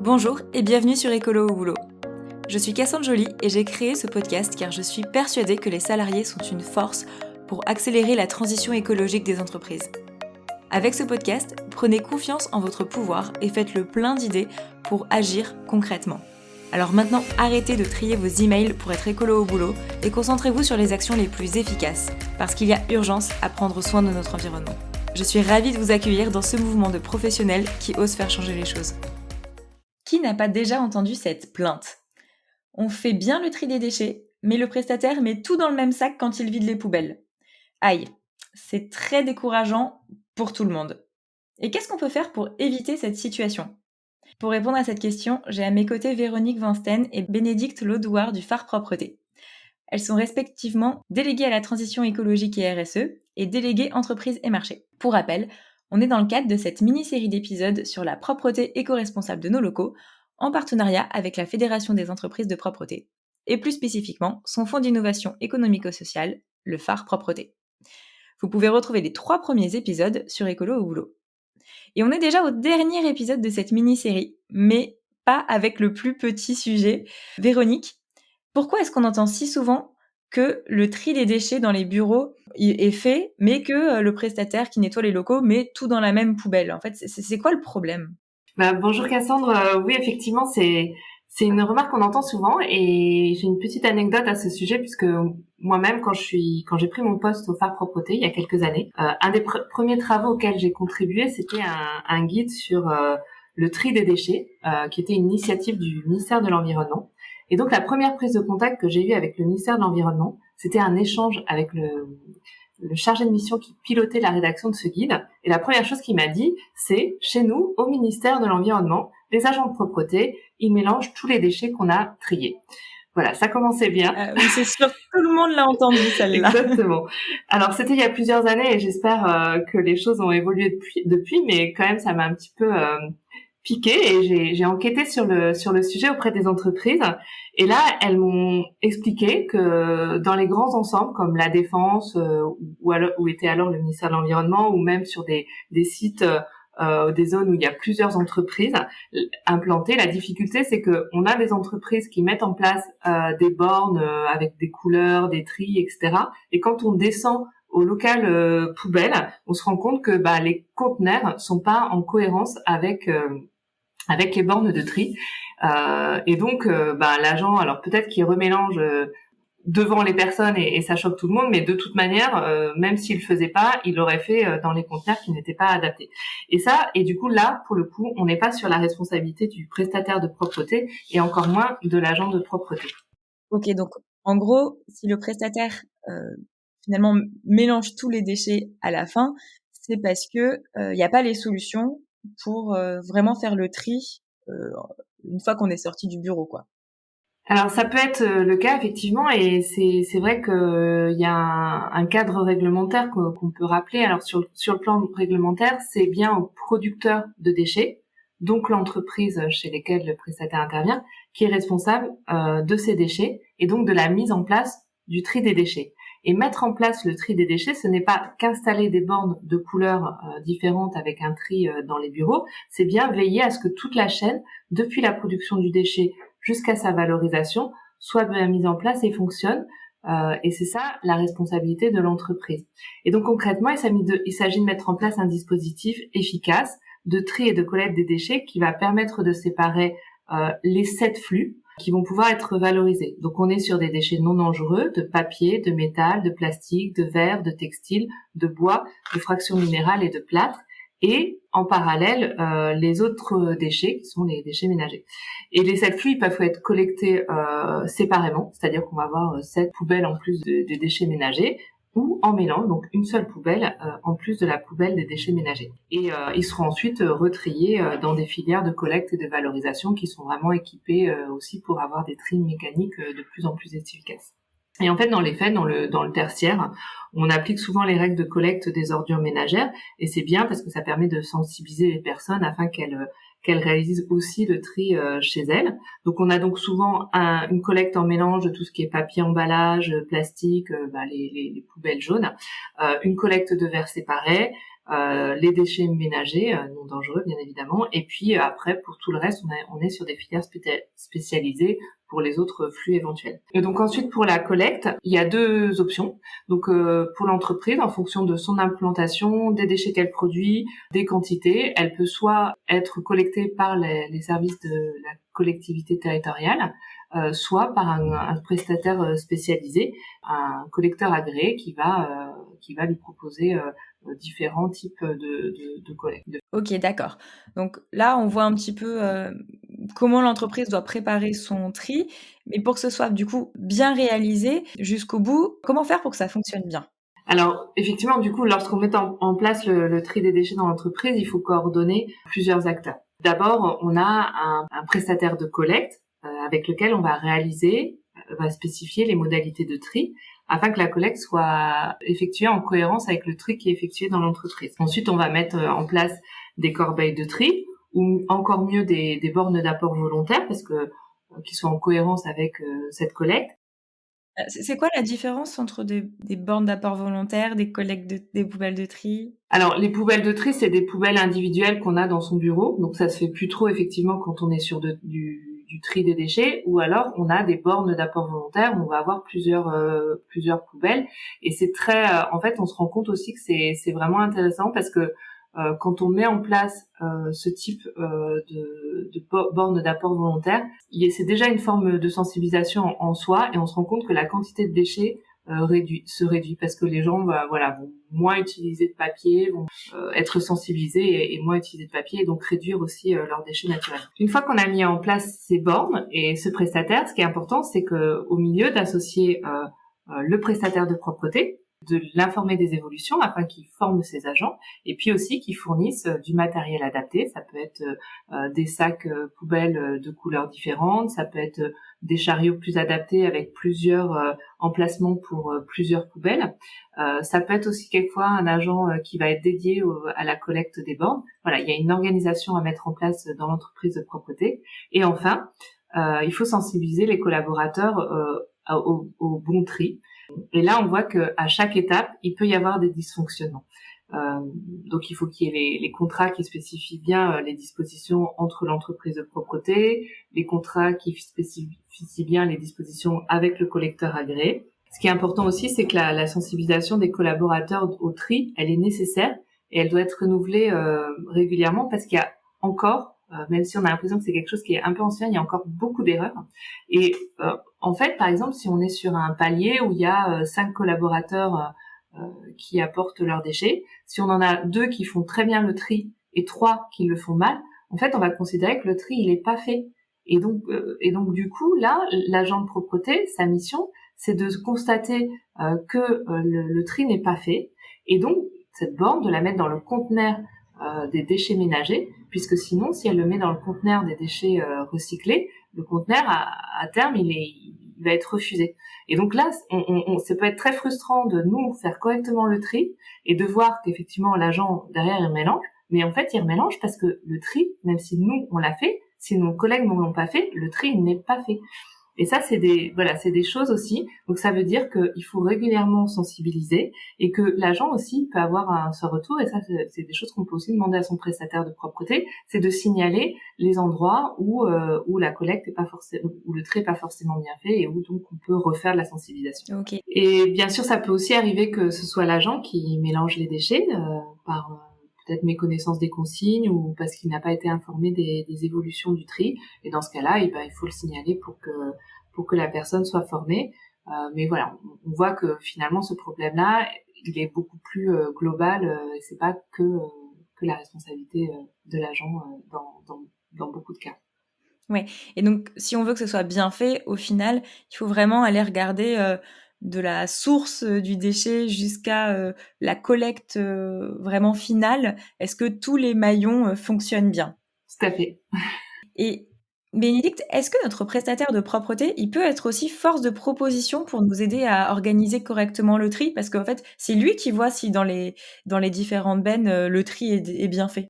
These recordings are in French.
Bonjour et bienvenue sur Écolo au boulot. Je suis Cassandre Joly et j'ai créé ce podcast car je suis persuadée que les salariés sont une force pour accélérer la transition écologique des entreprises. Avec ce podcast, prenez confiance en votre pouvoir et faites le plein d'idées pour agir concrètement. Alors maintenant, arrêtez de trier vos emails pour être écolo au boulot et concentrez-vous sur les actions les plus efficaces parce qu'il y a urgence à prendre soin de notre environnement. Je suis ravie de vous accueillir dans ce mouvement de professionnels qui osent faire changer les choses. Qui n'a pas déjà entendu cette plainte ? On fait bien le tri des déchets, mais le prestataire met tout dans le même sac quand il vide les poubelles. Aïe, c'est très décourageant pour tout le monde. Et qu'est-ce qu'on peut faire pour éviter cette situation ? Pour répondre à cette question, j'ai à mes côtés Véronique Vansten et Bénédicte Laudouard du Phare Propreté. Elles sont respectivement déléguées à la transition écologique et RSE et déléguées entreprises et marchés. Pour rappel, on est dans le cadre de cette mini-série d'épisodes sur la propreté éco-responsable de nos locaux, en partenariat avec la Fédération des entreprises de propreté, et plus spécifiquement son fonds d'innovation économico-sociale, le Phare Propreté. Vous pouvez retrouver les 3 premiers épisodes sur Écolo au boulot. Et on est déjà au dernier épisode de cette mini-série, mais pas avec le plus petit sujet. Véronique, pourquoi est-ce qu'on entend si souvent que le tri des déchets dans les bureaux est fait, mais que le prestataire qui nettoie les locaux met tout dans la même poubelle ? En fait, c'est quoi le problème ? Bonjour Cassandre, oui effectivement c'est une remarque qu'on entend souvent et j'ai une petite anecdote à ce sujet puisque moi-même quand j'ai pris mon poste au Phare Propreté il y a quelques années, un des premiers travaux auxquels j'ai contribué c'était un guide sur le tri des déchets qui était une initiative du ministère de l'Environnement. Et donc la première prise de contact que j'ai eue avec le ministère de l'Environnement, c'était un échange avec le chargé de mission qui pilotait la rédaction de ce guide. Et la première chose qu'il m'a dit, c'est chez nous, au ministère de l'Environnement, les agents de propreté, ils mélangent tous les déchets qu'on a triés. Voilà, ça commençait bien. Oui, c'est sûr, tout le monde l'a entendu celle-là. Exactement. Alors c'était il y a plusieurs années et j'espère que les choses ont évolué depuis, mais quand même ça m'a un petit peu piqué et j'ai enquêté sur le sujet auprès des entreprises. Et là, elles m'ont expliqué que dans les grands ensembles comme la Défense, où était alors le ministère de l'Environnement, ou même sur des sites, des zones où il y a plusieurs entreprises implantées, la difficulté c'est que on a des entreprises qui mettent en place des bornes avec des couleurs, des tris, etc. Et quand on descend au local poubelle, on se rend compte que les conteneurs sont pas en cohérence avec les bornes de tri. Et donc l'agent, alors peut-être qu'il remélange devant les personnes et ça choque tout le monde, mais de toute manière, même s'il le faisait pas, il l'aurait fait dans les conteneurs qui n'étaient pas adaptés. Et du coup là, pour le coup, on n'est pas sur la responsabilité du prestataire de propreté et encore moins de l'agent de propreté. Ok, donc en gros, si le prestataire finalement mélange tous les déchets à la fin, c'est parce que il n'y a pas les solutions pour vraiment faire le tri une fois qu'on est sorti du bureau, quoi. Alors ça peut être le cas effectivement et c'est vrai que il y a un cadre réglementaire qu'on peut rappeler. Alors sur le plan réglementaire, c'est bien aux producteurs de déchets, donc l'entreprise chez lesquelles le prestataire intervient, qui est responsable de ces déchets et donc de la mise en place du tri des déchets. Et mettre en place le tri des déchets, ce n'est pas qu'installer des bornes de couleurs différentes avec un tri dans les bureaux, c'est bien veiller à ce que toute la chaîne, depuis la production du déchet jusqu'à sa valorisation, soit bien mise en place et fonctionne. Et c'est ça la responsabilité de l'entreprise. Et donc concrètement, il s'agit de mettre en place un dispositif efficace de tri et de collecte des déchets qui va permettre de séparer les 7 flux qui vont pouvoir être valorisés. Donc on est sur des déchets non dangereux, de papier, de métal, de plastique, de verre, de textile, de bois, de fractions minérales et de plâtre. Et en parallèle, les autres déchets qui sont les déchets ménagers. Et les 7 flux, ils peuvent être collectés séparément, c'est-à-dire qu'on va avoir 7 poubelles en plus de déchets ménagers, ou en mélange, donc une seule poubelle en plus de la poubelle des déchets ménagers. Et ils seront ensuite retriés dans des filières de collecte et de valorisation qui sont vraiment équipées aussi pour avoir des tris mécaniques de plus en plus efficaces. Et en fait, dans les faits, dans le tertiaire, on applique souvent les règles de collecte des ordures ménagères, et c'est bien parce que ça permet de sensibiliser les personnes afin qu'elles réalisent aussi le tri chez elles. Donc on a donc souvent une collecte en mélange de tout ce qui est papier, emballage, plastique, les poubelles jaunes, une collecte de verre séparés, les déchets ménagers non dangereux bien évidemment, et puis après pour tout le reste on est sur des filières spécialisées pour les autres flux éventuels. Et donc ensuite pour la collecte, il y a deux options. Donc pour l'entreprise, en fonction de son implantation, des déchets qu'elle produit, des quantités, elle peut soit être collectée par les services de la collectivité territoriale, soit par un prestataire spécialisé, un collecteur agréé qui va lui proposer différents types de collecte. Ok, d'accord. Donc là, on voit un petit peu comment l'entreprise doit préparer son tri, mais pour que ce soit du coup bien réalisé jusqu'au bout, comment faire pour que ça fonctionne bien? Alors, effectivement, du coup, lorsqu'on met en place le tri des déchets dans l'entreprise, il faut coordonner plusieurs acteurs. D'abord, on a un prestataire de collecte avec lequel on va va spécifier les modalités de tri afin que la collecte soit effectuée en cohérence avec le tri qui est effectué dans l'entreprise. Ensuite, on va mettre en place des corbeilles de tri ou encore mieux des bornes d'apport volontaire parce que qui soient en cohérence avec cette collecte. C'est quoi la différence entre des bornes d'apport volontaire, des poubelles de tri? Alors, les poubelles de tri, c'est des poubelles individuelles qu'on a dans son bureau. Donc, ça se fait plus trop, effectivement, quand on est sur du tri des déchets. Ou alors, on a des bornes d'apport volontaire où on va avoir plusieurs poubelles. Et c'est en fait, on se rend compte aussi que c'est vraiment intéressant parce que quand on met en place ce type de borne d'apport volontaire, c'est déjà une forme de sensibilisation en soi et on se rend compte que la quantité de déchets se réduit parce que les gens vont moins utiliser de papier, vont être sensibilisés et moins utiliser de papier et donc réduire aussi leurs déchets naturels. Une fois qu'on a mis en place ces bornes et ce prestataire, ce qui est important, c'est que au milieu d'associer le prestataire de propreté, de l'informer des évolutions afin qu'il forme ses agents et puis aussi qu'ils fournissent du matériel adapté. Ça peut être des sacs poubelles de couleurs différentes, ça peut être des chariots plus adaptés avec plusieurs emplacements pour plusieurs poubelles. Ça peut être aussi quelquefois un agent qui va être dédié à la collecte des bornes. Voilà, il y a une organisation à mettre en place dans l'entreprise de propreté. Et enfin, il faut sensibiliser les collaborateurs au bon tri. Et là, on voit que à chaque étape, il peut y avoir des dysfonctionnements. Donc, il faut qu'il y ait les contrats qui spécifient bien les dispositions entre l'entreprise de propreté, les contrats qui spécifient bien les dispositions avec le collecteur agréé. Ce qui est important aussi, c'est que la sensibilisation des collaborateurs au tri, elle est nécessaire et elle doit être renouvelée régulièrement parce qu'il y a encore, même si on a l'impression que c'est quelque chose qui est un peu ancien, il y a encore beaucoup d'erreurs. Et en fait, par exemple, si on est sur un palier où il y a 5 collaborateurs qui apportent leurs déchets, si on en a 2 qui font très bien le tri et 3 qui le font mal, en fait, on va considérer que le tri, il est pas fait. Et donc du coup, là, l'agent de propreté, sa mission, c'est de constater que le tri n'est pas fait. Et donc, cette borne, de la mettre dans le conteneur des déchets ménagers, puisque sinon, si elle le met dans le conteneur des déchets recyclés, le conteneur, à terme, il va être refusé. Et donc là, ça peut être très frustrant de nous faire correctement le tri et de voir qu'effectivement, l'agent, derrière, il mélange. Mais en fait, il remélange parce que le tri, même si nous, on l'a fait, si nos collègues ne l'ont pas fait, le tri n'est pas fait. Et ça, c'est des choses aussi. Donc, ça veut dire qu'il faut régulièrement sensibiliser et que l'agent aussi peut avoir ce retour. Et ça, c'est des choses qu'on peut aussi demander à son prestataire de propreté. C'est de signaler les endroits où la collecte est pas forcément, où le tri est pas forcément bien fait et où donc on peut refaire de la sensibilisation. Okay. Et bien sûr, ça peut aussi arriver que ce soit l'agent qui mélange les déchets par peut-être méconnaissance des consignes ou parce qu'il n'a pas été informé des évolutions du tri. Et dans ce cas-là, il faut le signaler pour que la personne soit formée. Mais voilà, on voit que finalement ce problème-là, il est beaucoup plus global et c'est pas que la responsabilité de l'agent dans beaucoup de cas. Ouais. Et donc, si on veut que ce soit bien fait, au final, il faut vraiment aller regarder de la source du déchet jusqu'à la collecte vraiment finale. Est-ce que tous les maillons fonctionnent bien? Tout à fait. Et Bénédicte, est-ce que notre prestataire de propreté, il peut être aussi force de proposition pour nous aider à organiser correctement le tri? Parce qu'en fait, c'est lui qui voit si dans les différentes bennes, le tri est bien fait.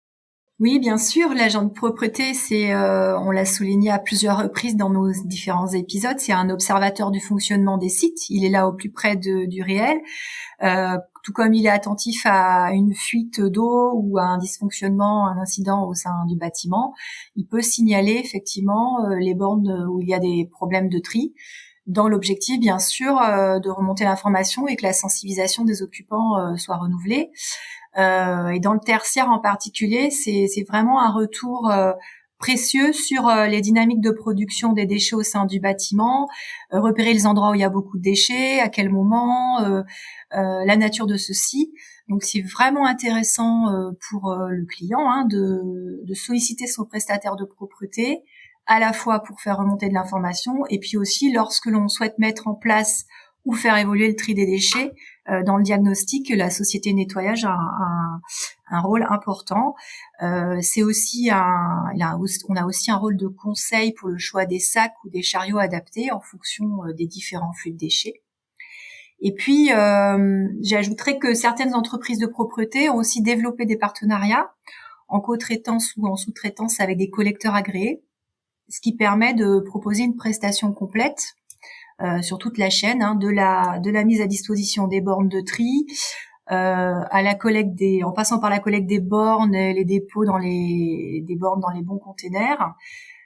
Oui, bien sûr, l'agent de propreté, on l'a souligné à plusieurs reprises dans nos différents épisodes, c'est un observateur du fonctionnement des sites. Il est là au plus près du réel. tout comme il est attentif à une fuite d'eau ou à un dysfonctionnement, un incident au sein du bâtiment, il peut signaler effectivement les bornes où il y a des problèmes de tri, dans l'objectif bien sûr de remonter l'information et que la sensibilisation des occupants soit renouvelée. Et dans le tertiaire en particulier, c'est vraiment un retour précieux sur les dynamiques de production des déchets au sein du bâtiment, repérer les endroits où il y a beaucoup de déchets, à quel moment, la nature de ceux-ci. Donc c'est vraiment intéressant pour le client de solliciter son prestataire de propreté, à la fois pour faire remonter de l'information et puis aussi lorsque l'on souhaite mettre en place ou faire évoluer le tri des déchets. Dans le diagnostic, la société nettoyage a un rôle important. C'est aussi on a aussi un rôle de conseil pour le choix des sacs ou des chariots adaptés en fonction des différents flux de déchets. Et puis, j'ajouterais que certaines entreprises de propreté ont aussi développé des partenariats en co-traitance ou en sous-traitance avec des collecteurs agréés, ce qui permet de proposer une prestation complète sur toute la chaîne, de la mise à disposition des bornes de tri, à la collecte en passant par la collecte des bornes, les dépôts des bornes dans les bons containers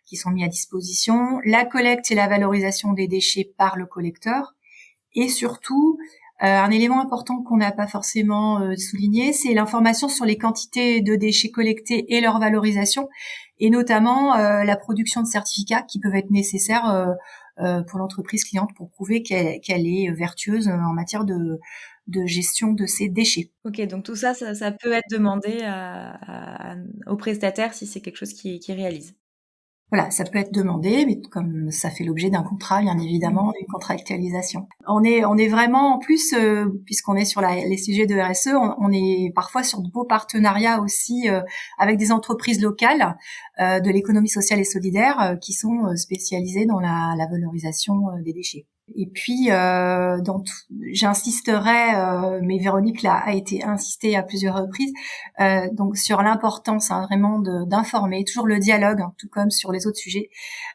qui sont mis à disposition, la collecte et la valorisation des déchets par le collecteur, et surtout un élément important qu'on n'a pas forcément souligné, c'est l'information sur les quantités de déchets collectés et leur valorisation, et notamment la production de certificats qui peuvent être nécessaires pour l'entreprise cliente pour prouver qu'elle est vertueuse en matière de gestion de ses déchets. Ok, donc tout ça peut être demandé au prestataire si c'est quelque chose qui réalise. Voilà, ça peut être demandé, mais comme ça fait l'objet d'un contrat, bien évidemment, d'une contractualisation. On est vraiment, en plus, puisqu'on est sur les sujets de RSE, on est parfois sur de beaux partenariats aussi avec des entreprises locales de l'économie sociale et solidaire qui sont spécialisées dans la valorisation des déchets. Et puis, j'insisterai, mais Véronique a été insistée à plusieurs reprises, donc sur l'importance vraiment d'informer, toujours le dialogue, tout comme sur les autres sujets,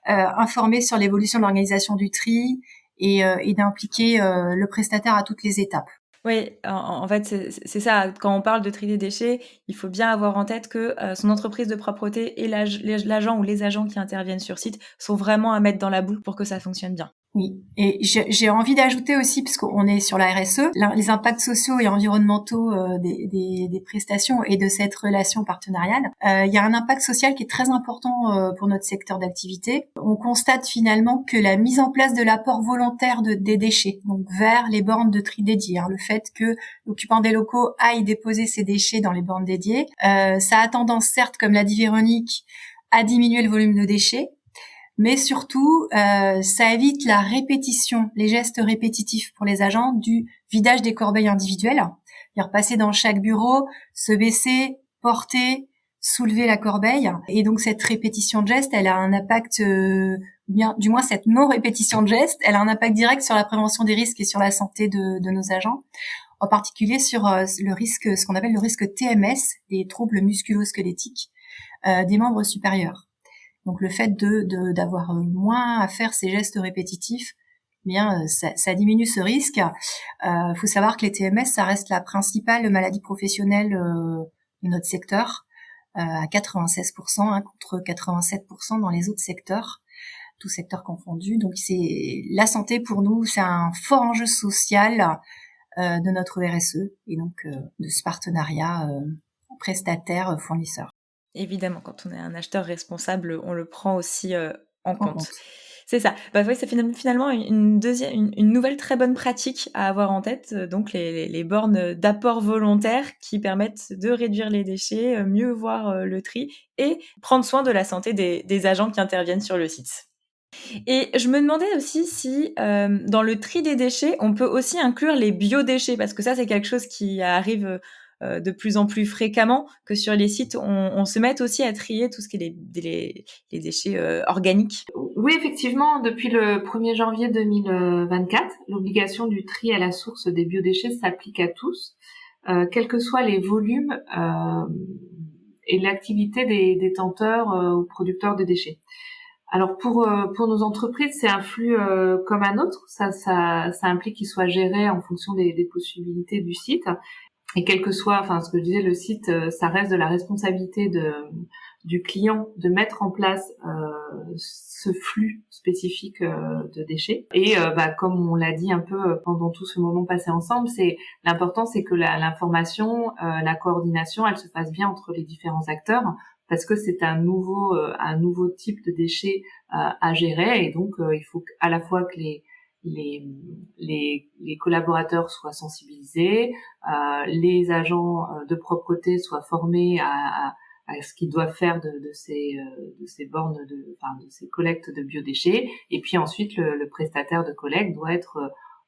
informer sur l'évolution de l'organisation du tri et d'impliquer le prestataire à toutes les étapes. Oui, en fait, c'est ça. Quand on parle de tri des déchets, il faut bien avoir en tête que son entreprise de propreté et l'agent ou les agents qui interviennent sur site sont vraiment à mettre dans la boucle pour que ça fonctionne bien. Oui, et j'ai envie d'ajouter aussi, puisqu'on est sur la RSE, les impacts sociaux et environnementaux des prestations et de cette relation partenariale. Il y a un impact social qui est très important pour notre secteur d'activité. On constate finalement que la mise en place de l'apport volontaire des déchets, donc vers les bornes de tri dédiées, le fait que l'occupant des locaux aille déposer ses déchets dans les bornes dédiées, ça a tendance, certes, comme l'a dit Véronique, à diminuer le volume de déchets, mais surtout, ça évite la répétition, les gestes répétitifs pour les agents du vidage des corbeilles individuelles. C'est-à-dire passer dans chaque bureau, se baisser, porter, soulever la corbeille. Et donc cette répétition de gestes, elle a un impact, du moins cette non-répétition de gestes, elle a un impact direct sur la prévention des risques et sur la santé de nos agents. En particulier sur le risque, ce qu'on appelle le risque TMS, des troubles musculo-squelettiques des membres supérieurs. Donc le fait d'avoir moins à faire ces gestes répétitifs, bien ça diminue ce risque. Faut savoir que les TMS, ça reste la principale maladie professionnelle de notre secteur, à 96%, contre 87% dans les autres secteurs, tous secteurs confondus. Donc c'est la santé pour nous, c'est un fort enjeu social de notre RSE et donc de ce partenariat prestataire-fournisseur. Évidemment, quand on est un acheteur responsable, on le prend aussi en compte. C'est ça. Oui, c'est finalement une nouvelle très bonne pratique à avoir en tête. Donc les bornes d'apport volontaire qui permettent de réduire les déchets, mieux voir le tri et prendre soin de la santé des agents qui interviennent sur le site. Et je me demandais aussi si dans le tri des déchets, on peut aussi inclure les biodéchets, parce que ça, c'est quelque chose qui arrive de plus en plus fréquemment, que sur les sites, on se mette aussi à trier tout ce qui est les déchets organiques. Oui, effectivement, depuis le 1er janvier 2024, l'obligation du tri à la source des biodéchets s'applique à tous, quels que soient les volumes et l'activité des détenteurs ou producteurs de déchets. Alors pour nos entreprises, c'est un flux comme un autre. Ça implique qu'il soit géré en fonction des possibilités du site. Et quel que soit, enfin ce que je disais, le site, ça reste de la responsabilité du client de mettre en place ce flux spécifique de déchets. Et comme on l'a dit un peu pendant tout ce moment passé ensemble, l'important, c'est que l'information, la coordination, elle se fasse bien entre les différents acteurs, parce que c'est un nouveau type de déchets à gérer, et donc il faut à la fois que les collaborateurs soient sensibilisés, les agents de propreté soient formés à ce qu'ils doivent faire de ces bornes de ces collectes de biodéchets, et puis ensuite le prestataire de collecte doit être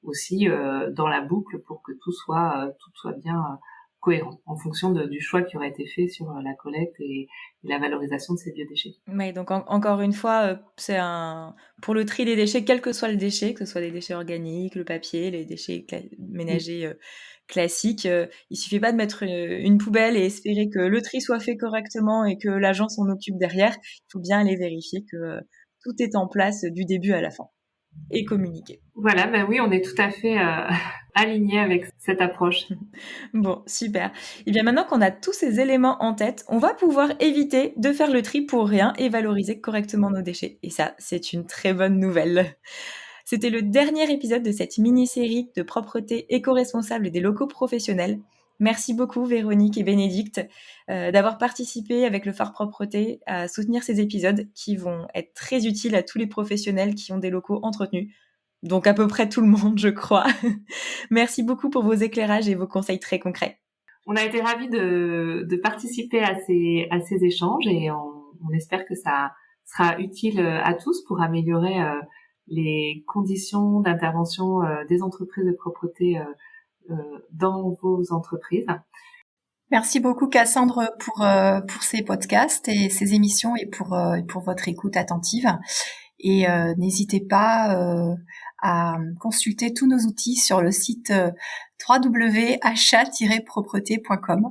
aussi dans la boucle pour que tout soit bien cohérent en fonction du choix qui aurait été fait sur la collecte et la valorisation de ces biodéchets. Oui, donc encore une fois, c'est pour le tri des déchets, quel que soit le déchet, que ce soit des déchets organiques, le papier, les déchets ménagers classiques, il suffit pas de mettre une poubelle et espérer que le tri soit fait correctement et que l'agent s'en occupe derrière. Il faut bien aller vérifier que tout est en place du début à la fin et communiquer. Voilà, oui, on est tout à fait aligné avec cette approche. Bon, super. Et bien maintenant qu'on a tous ces éléments en tête, on va pouvoir éviter de faire le tri pour rien et valoriser correctement nos déchets. Et ça, c'est une très bonne nouvelle. C'était le dernier épisode de cette mini-série de propreté éco-responsable des locaux professionnels. Merci beaucoup Véronique et Bénédicte d'avoir participé avec le Phare Propreté à soutenir ces épisodes qui vont être très utiles à tous les professionnels qui ont des locaux entretenus. Donc à peu près tout le monde, je crois. Merci beaucoup pour vos éclairages et vos conseils très concrets. On a été ravis de participer à ces échanges, et on espère que ça sera utile à tous pour améliorer les conditions d'intervention des entreprises de propreté dans vos entreprises. Merci beaucoup Cassandre pour ces podcasts et ces émissions et pour votre écoute attentive. Et n'hésitez pas à consulter tous nos outils sur le site www.achat-propreté.com.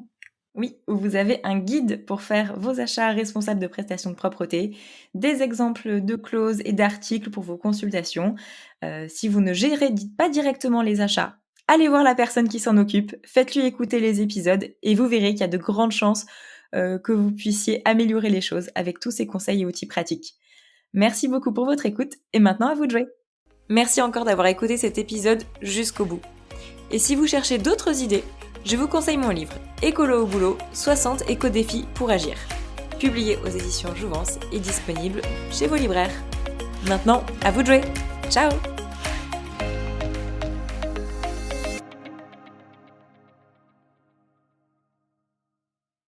Oui, où vous avez un guide pour faire vos achats responsables de prestations de propreté, des exemples de clauses et d'articles pour vos consultations. Si vous ne gérez pas directement les achats, allez voir la personne qui s'en occupe, faites-lui écouter les épisodes et vous verrez qu'il y a de grandes chances que vous puissiez améliorer les choses avec tous ces conseils et outils pratiques. Merci beaucoup pour votre écoute et maintenant à vous de jouer. Merci encore d'avoir écouté cet épisode jusqu'au bout. Et si vous cherchez d'autres idées, je vous conseille mon livre Écolo au boulot, 60 éco-défis pour agir. Publié aux éditions Jouvence et disponible chez vos libraires. Maintenant, à vous de jouer. Ciao!